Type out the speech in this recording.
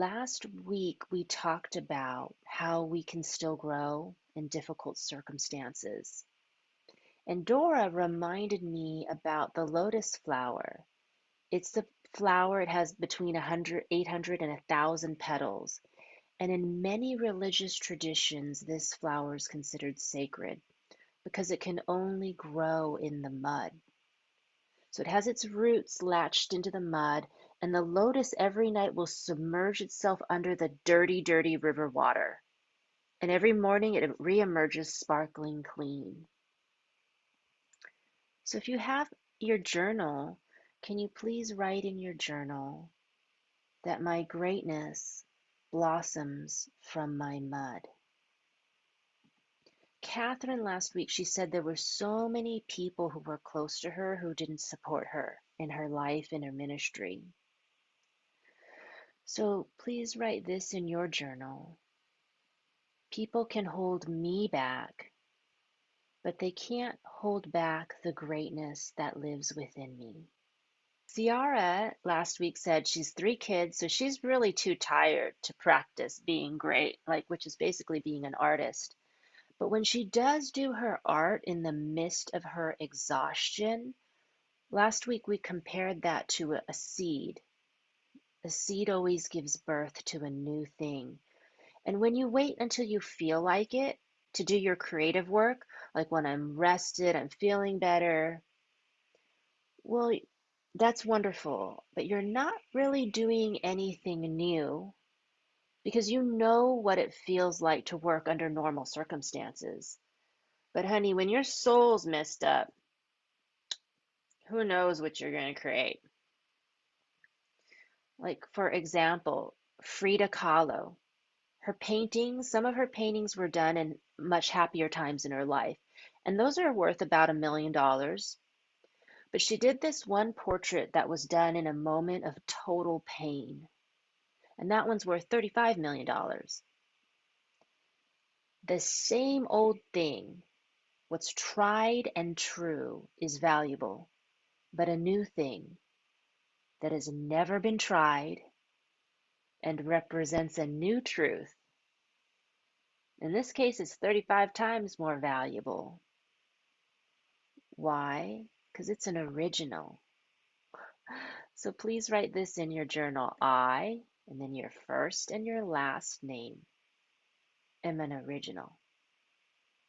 Last week, we talked about how we can still grow in difficult circumstances. And Dora reminded me about the lotus flower. It's the flower, it has between 100, 800, and 1,000 petals. And in many religious traditions, this flower is considered sacred because it can only grow in the mud. So it has its roots latched into the mud, and the lotus every night will submerge itself under the dirty, dirty river water. And every morning it reemerges sparkling clean. So if you have your journal, can you please write in your journal that my greatness blossoms from my mud? Catherine last week, she said there were so many people who were close to her who didn't support her in her life, in her ministry. So please write this in your journal. People can hold me back, but they can't hold back the greatness that lives within me. Ciara last week said she's 3 kids, so she's really too tired to practice being great, which is basically being an artist. But when she does do her art in the midst of her exhaustion, last week we compared that to a seed. A seed always gives birth to a new thing. And when you wait until you feel like it to do your creative work, like when I'm rested, I'm feeling better, well, that's wonderful, but you're not really doing anything new because you know what it feels like to work under normal circumstances. But honey, when your soul's messed up, who knows what you're going to create? Like, for example, Frida Kahlo. Some of her paintings were done in much happier times in her life, and those are worth about $1 million. But she did this one portrait that was done in a moment of total pain, and that one's worth $35 million. The same old thing, what's tried and true, is valuable, but a new thing that has never been tried and represents a new truth, in this case, it's 35 times more valuable. Why? Because it's an original. So please write this in your journal. I, and then your first and your last name, am an original.